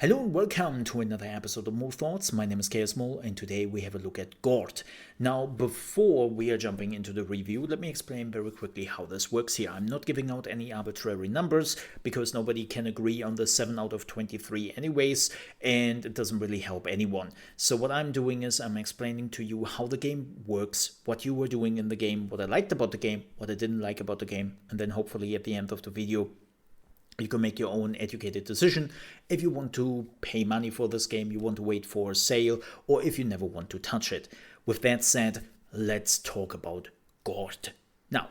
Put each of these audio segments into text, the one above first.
Hello and welcome to another episode of More Thoughts. My name is ChaosMole and today we have a look at Gord. Now, before we are jumping into the review, let me explain very quickly how this works here. I'm not giving out any arbitrary numbers because nobody can agree on the 7 out of 23 anyways, and it doesn't really help anyone. So what I'm doing is I'm explaining to you how the game works, what you were doing in the game, what I liked about the game, what I didn't like about the game, and then hopefully at the end of the video you can make your own educated decision if you want to pay money for this game, you want to wait for a sale, or if you never want to touch it. With that said, let's talk about Gord. Now,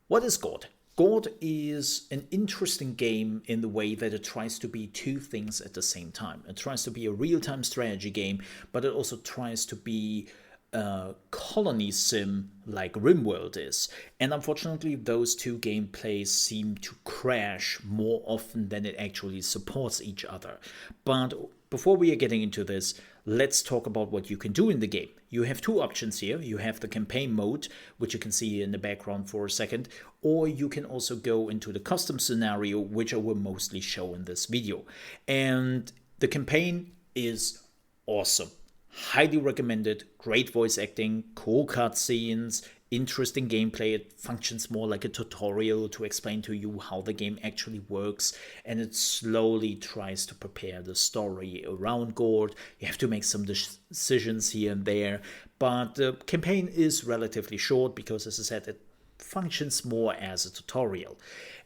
what is Gord? Gord is an interesting game in the way that it tries to be two things at the same time. It tries to be a real-time strategy game, but it also tries to be a colony sim like Rimworld is. And unfortunately, those two gameplays seem to crash more often than it actually supports each other. But before we are getting into this, let's talk about what you can do in the game. You have two options here. You have the campaign mode, which you can see in the background for a second, or you can also go into the custom scenario, which I will mostly show in this video. And the campaign is awesome. Highly recommended, great voice acting, cool cutscenes, interesting gameplay. It functions more like a tutorial to explain to you how the game actually works, and it slowly tries to prepare the story around Gord. You have to make some decisions here and there, but the campaign is relatively short because, as I said, it functions more as a tutorial.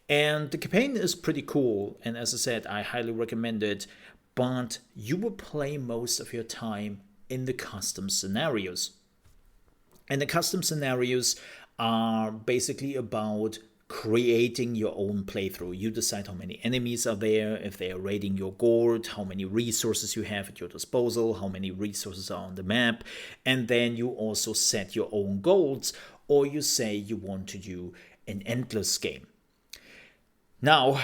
And the campaign is pretty cool, and as I said, I highly recommend it, but you will play most of your time in the custom scenarios. And the custom scenarios are basically about creating your own playthrough. You decide how many enemies are there, if they are raiding your Gord, how many resources you have at your disposal, how many resources are on the map, and then you also set your own goals, or you say you want to do an endless game. Now,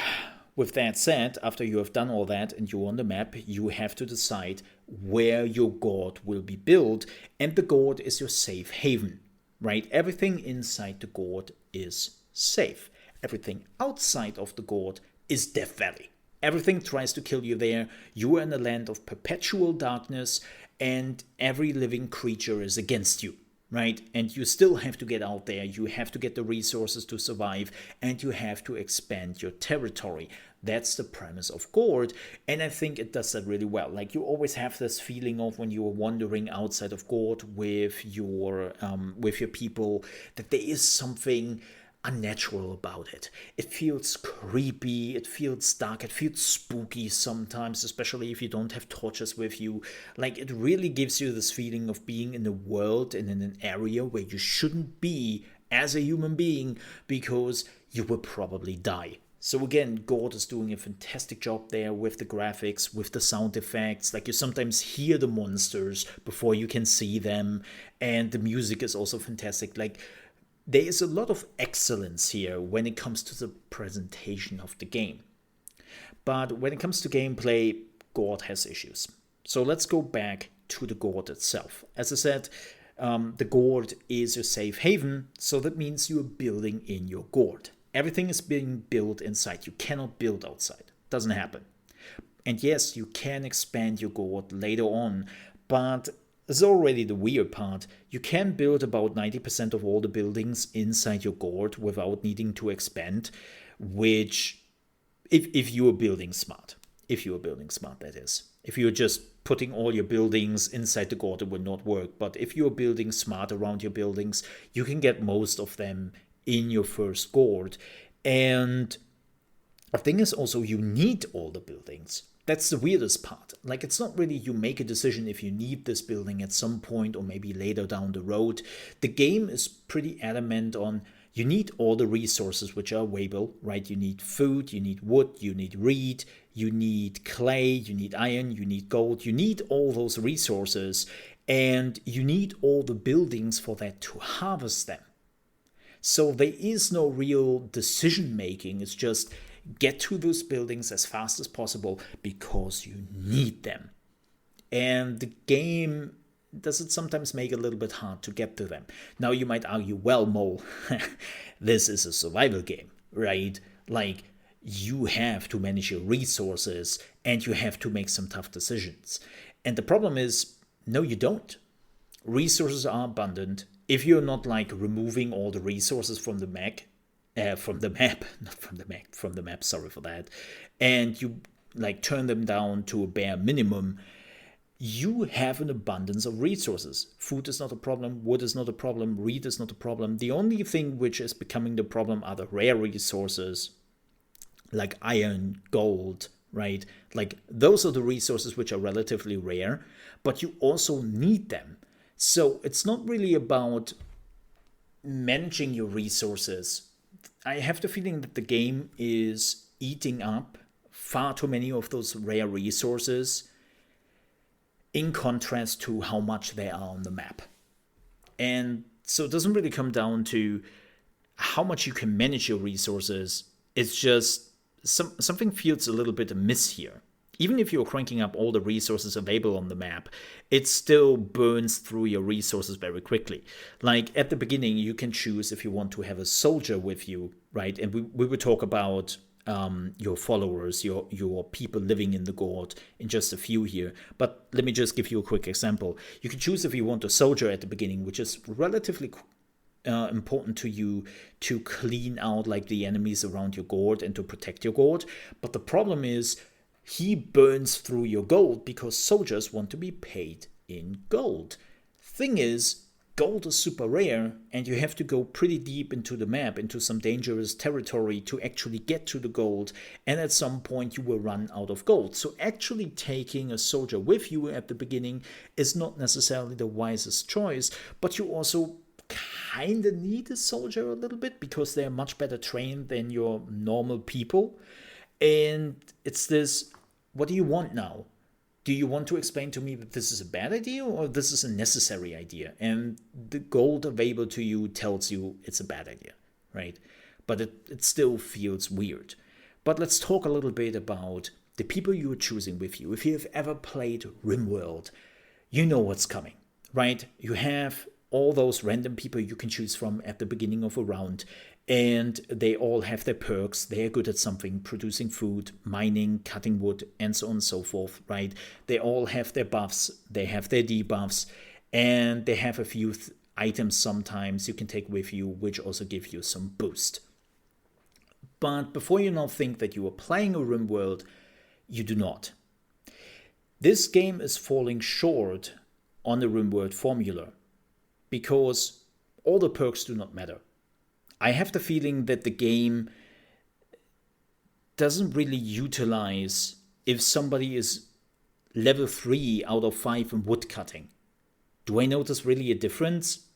with that said, after you have done all that and you're on the map, you have to decide where your Gord will be built, and the Gord is your safe haven, right? Everything inside the Gord is safe. Everything outside of the Gord is Death Valley. Everything tries to kill you there. You are in a land of perpetual darkness, and every living creature is against you. Right? And you still have to get out there, you have to get the resources to survive, and you have to expand your territory. That's the premise of Gord, and I think it does that really well. Like, you always have this feeling of when you are wandering outside of Gord with your people, that there is something unnatural about it. It feels creepy, it feels dark, it feels spooky sometimes, especially if you don't have torches with you. Like, it really gives you this feeling of being in a world and in an area where you shouldn't be as a human being, because you will probably die. So again, Gord is doing a fantastic job there with the graphics, with the sound effects. Like, you sometimes hear the monsters before you can see them, and the music is also fantastic. Like, there is a lot of excellence here when it comes to the presentation of the game. But when it comes to gameplay, Gord has issues. So let's go back to the Gord itself. As I said, the Gord is your safe haven, so that means you're building in your Gord. Everything is being built inside. You cannot build outside. Doesn't happen. And yes, you can expand your Gord later on, but this is already the weird part. You can build about 90% of all the buildings inside your Gord without needing to expand, which, if you are building smart. If you are building smart, that is. If you're just putting all your buildings inside the Gord, it will not work. But if you're building smart around your buildings, you can get most of them in your first Gord. And the thing is also, you need all the buildings. That's the weirdest part. Like, it's not really you make a decision if you need this building at some point or maybe later down the road. The game is pretty adamant on you need all the resources which are available, right? You need food, you need wood, you need reed, you need clay, you need iron, you need gold. You need all those resources, and you need all the buildings for that to harvest them. So there is no real decision making. It's just get to those buildings as fast as possible because you need them. And the game does it sometimes make it a little bit hard to get to them. Now you might argue, well, Mole, this is a survival game, right? Like, you have to manage your resources and you have to make some tough decisions. And the problem is, no, you don't. Resources are abundant. If you're not like removing all the resources from the map, not from the map, from the map, sorry for that, and you like turn them down to a bare minimum, you have an abundance of resources. Food is not a problem, wood is not a problem, reed is not a problem. The only thing which is becoming the problem are the rare resources, like iron, gold, right? Like those are the resources which are relatively rare, but you also need them. So it's not really about managing your resources. I have the feeling that the game is eating up far too many of those rare resources in contrast to how much they are on the map. And so it doesn't really come down to how much you can manage your resources. It's just something feels a little bit amiss here. Even if you're cranking up all the resources available on the map, it still burns through your resources very quickly. Like at the beginning, you can choose if you want to have a soldier with you, right? And we will talk about your followers, your people living in the Gord in just a few here. But let me just give you a quick example. You can choose if you want a soldier at the beginning, which is relatively important to you to clean out like the enemies around your Gord and to protect your Gord. But the problem is he burns through your gold because soldiers want to be paid in gold. Thing is, gold is super rare and you have to go pretty deep into the map, into some dangerous territory to actually get to the gold, and at some point you will run out of gold. So actually taking a soldier with you at the beginning is not necessarily the wisest choice, but you also kind of need a soldier a little bit because they're much better trained than your normal people. And it's this, what do you want now? Do you want to explain to me that this is a bad idea or this is a necessary idea? And the gold available to you tells you it's a bad idea, right? But it still feels weird. But let's talk a little bit about the people you are choosing with you. If you have ever played Rimworld, you know what's coming, right? You have all those random people you can choose from at the beginning of a round, and they all have their perks. They are good at something, producing food, mining, cutting wood, and so on and so forth, right? They all have their buffs, they have their debuffs, and they have a few items sometimes you can take with you, which also give you some boost. But before you now think that you are playing a Rimworld, you do not. This game is falling short on the Rimworld formula, because all the perks do not matter. I have the feeling that the game doesn't really utilize if somebody is level 3 out of 5 in woodcutting. Do I notice really a difference?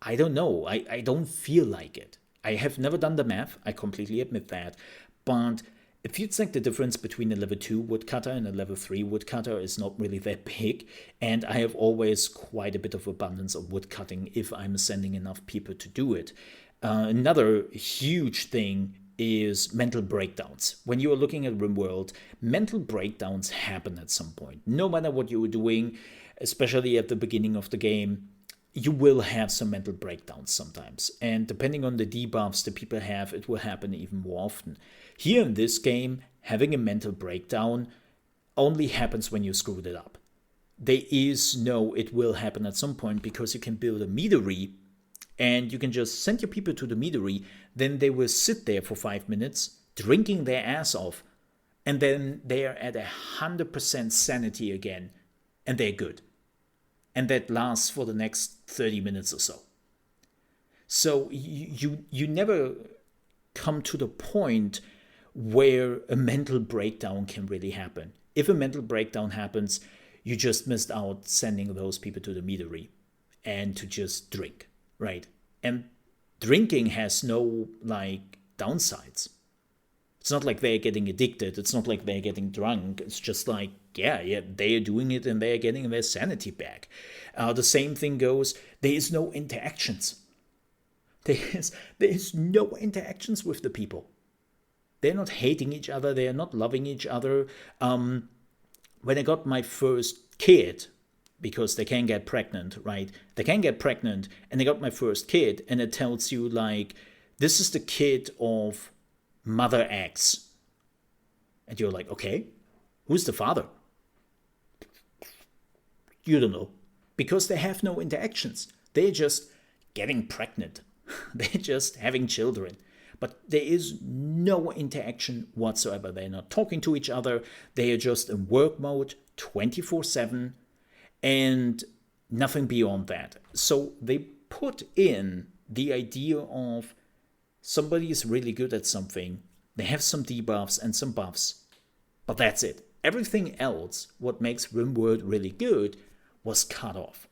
I don't know. I don't feel like it. I have never done the math, I completely admit that, but it feels like the difference between a level 2 woodcutter and a level 3 woodcutter is not really that big, and I have always quite a bit of abundance of woodcutting if I'm sending enough people to do it. Another huge thing is mental breakdowns. When you are looking at Rimworld, mental breakdowns happen at some point. No matter what you are doing, especially at the beginning of the game, you will have some mental breakdowns sometimes. And depending on the debuffs the people have, it will happen even more often. Here in this game, having a mental breakdown only happens when you screwed it up. There is no, it will happen at some point, because you can build a meadery and you can just send your people to the meadery, then they will sit there for 5 minutes, drinking their ass off, and then they are at 100% sanity again, and they're good. And that lasts for the next 30 minutes or so. So you never come to the point where a mental breakdown can really happen. If a mental breakdown happens, you just missed out sending those people to the meadery and to just drink, right? And drinking has no like downsides. It's not like they're getting addicted. It's not like they're getting drunk. It's just like, yeah, they're doing it and they're getting their sanity back. The same thing goes, there is no interactions. There is no interactions with the people. They're not hating each other. They're not loving each other. When I got my first kid, because they can get pregnant, right? They can get pregnant, and I got my first kid, and it tells you, like, this is the kid of Mother X. And you're like, okay, who's the father? You don't know. Because they have no interactions. They're just getting pregnant. They're just having children. But there is no interaction whatsoever. They're not talking to each other. They are just in work mode 24/7 and nothing beyond that. So they put in the idea of somebody is really good at something. They have some debuffs and some buffs, but that's it. Everything else, what makes Rimworld really good, was cut off.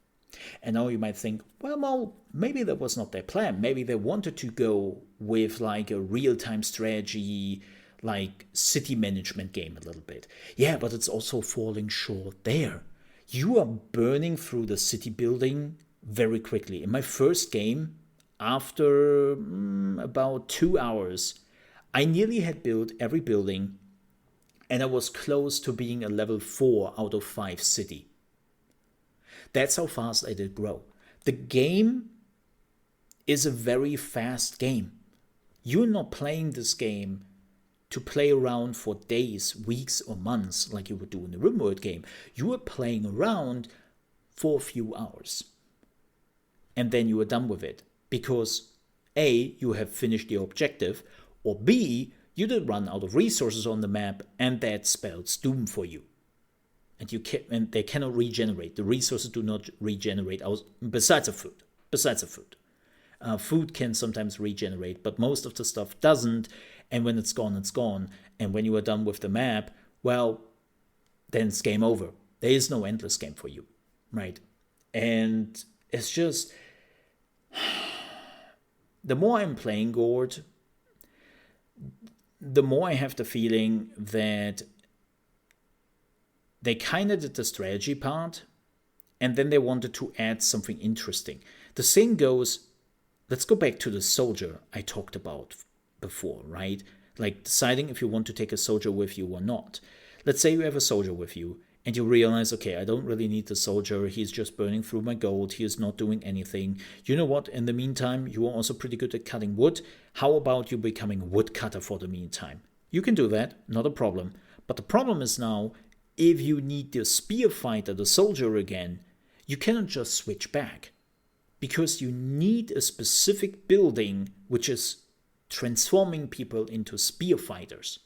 And now you might think, well, maybe that was not their plan. Maybe they wanted to go with like a real-time strategy, like city management game a little bit. Yeah, but it's also falling short there. You are burning through the city building very quickly. In my first game, after about 2 hours, I nearly had built every building, and I was close to being a level 4 out of 5 city. That's how fast I did grow. The game is a very fast game. You're not playing this game to play around for days, weeks, or months like you would do in the Rimworld game. You are playing around for a few hours. And then you are done with it. Because A, you have finished your objective, or B, you did run out of resources on the map, and that spells doom for you. And they cannot regenerate. The resources do not regenerate besides the food. Food can sometimes regenerate, but most of the stuff doesn't. And when it's gone, it's gone. And when you are done with the map, well, then it's game over. There is no endless game for you, right? And it's just, the more I'm playing Gord, the more I have the feeling that they kind of did the strategy part, and then they wanted to add something interesting. The saying goes, let's go back to the soldier I talked about before, right? Like deciding if you want to take a soldier with you or not. Let's say you have a soldier with you, and you realize, okay, I don't really need the soldier. He's just burning through my gold. He is not doing anything. You know what? In the meantime, you are also pretty good at cutting wood. How about you becoming a woodcutter for the meantime? You can do that, not a problem. But the problem is now, if you need the spear fighter, the soldier again, you cannot just switch back. Because you need a specific building which is transforming people into spear fighters.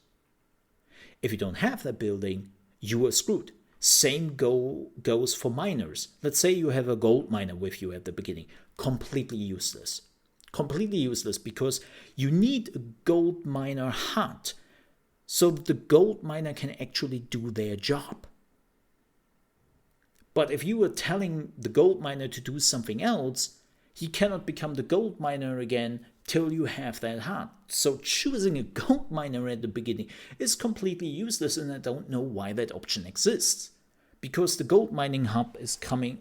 If you don't have that building, you are screwed. Same goes for miners. Let's say you have a gold miner with you at the beginning. Completely useless. Completely useless because you need a gold miner hut so that the gold miner can actually do their job. But if you were telling the gold miner to do something else, he cannot become the gold miner again till you have that hut. So choosing a gold miner at the beginning is completely useless, and I don't know why that option exists. Because the gold mining hut is coming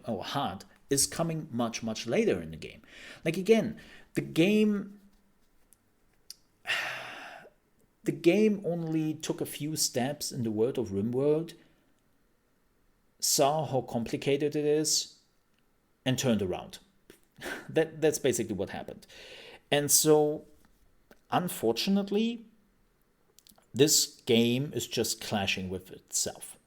much, much later in the game. Like again, the game only took a few steps in the world of Rimworld, saw how complicated it is, and turned around. That's basically what happened. And so, unfortunately, this game is just clashing with itself.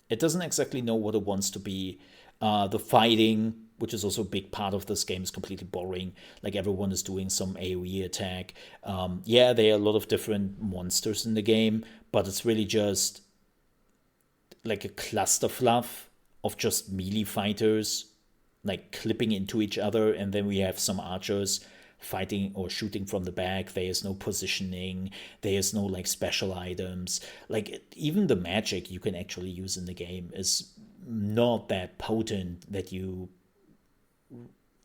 It doesn't exactly know what it wants to be. The fighting, which is also a big part of this game, is completely boring. Like everyone is doing some AoE attack. Yeah, there are a lot of different monsters in the game, but it's really just like a cluster fluff of just melee fighters, like clipping into each other, and then we have some archers fighting or shooting from the back. There is no positioning. There is no like special items. Like even the magic you can actually use in the game is not that potent that you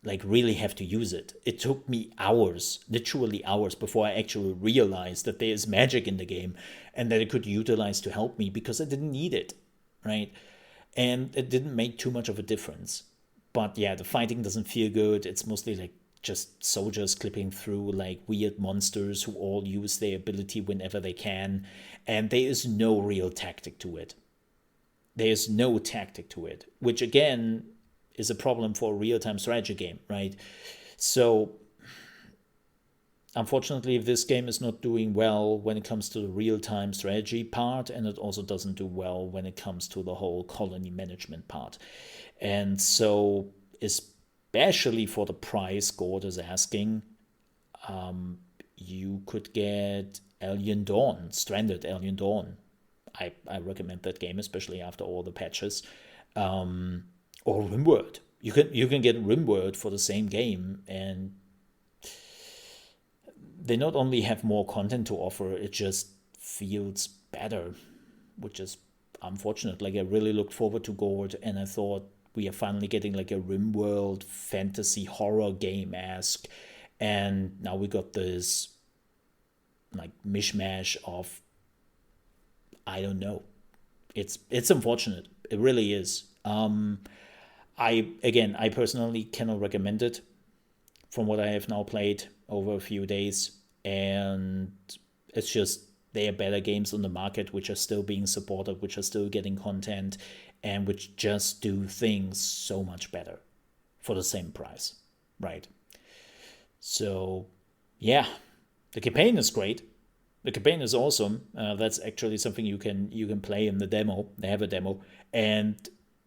like really have to use it. It took me hours, literally hours, before I actually realized that there is magic in the game and that it could utilize to help me, because I didn't need it, right? And it didn't make too much of a difference. But yeah, the fighting doesn't feel good. It's mostly like just soldiers clipping through like weird monsters who all use their ability whenever they can. And there is no real tactic to it. There is no tactic to it, which again is a problem for a real-time strategy game, right? So unfortunately, this game is not doing well when it comes to the real-time strategy part, and it also doesn't do well when it comes to the whole colony management part. And so, especially for the price Gord is asking, you could get Alien Dawn, Stranded Alien Dawn. I recommend that game, especially after all the patches. Or Rimworld. You can get Rimworld for the same game, and they not only have more content to offer, it just feels better, which is unfortunate. Like, I really looked forward to Gord, and I thought we are finally getting like a Rimworld fantasy horror game-esque, and now we got this like mishmash of, I don't know. It's unfortunate. It really is. I personally cannot recommend it from what I have now played over a few days, and it's just there are better games on the market which are still being supported, which are still getting content, and which just do things so much better for the same price, right? So, yeah, the campaign is great. The campaign is awesome. That's actually something you can play in the demo. They have a demo, and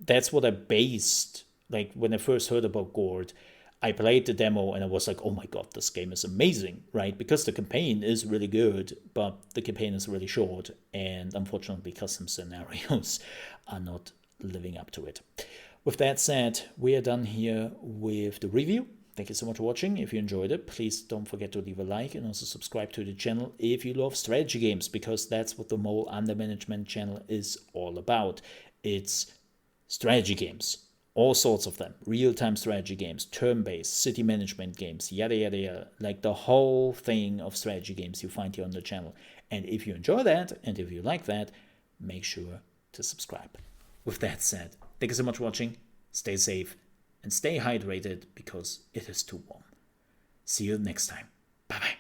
that's what I based. Like, when I first heard about Gord, I played the demo and I was like, oh my god, this game is amazing, right? Because the campaign is really good, but the campaign is really short, and unfortunately custom scenarios are not living up to it. With that said, we are done here with the review. Thank you so much for watching. If you enjoyed it, please don't forget to leave a like and also subscribe to the channel if you love strategy games, because that's what the Mole Under Management channel is all about. It's strategy games. All sorts of them. Real-time strategy games, turn-based, city management games, yada yada yada. Like the whole thing of strategy games you find here on the channel. And if you enjoy that, and if you like that, make sure to subscribe. With that said, thank you so much for watching. Stay safe and stay hydrated because it is too warm. See you next time. Bye bye.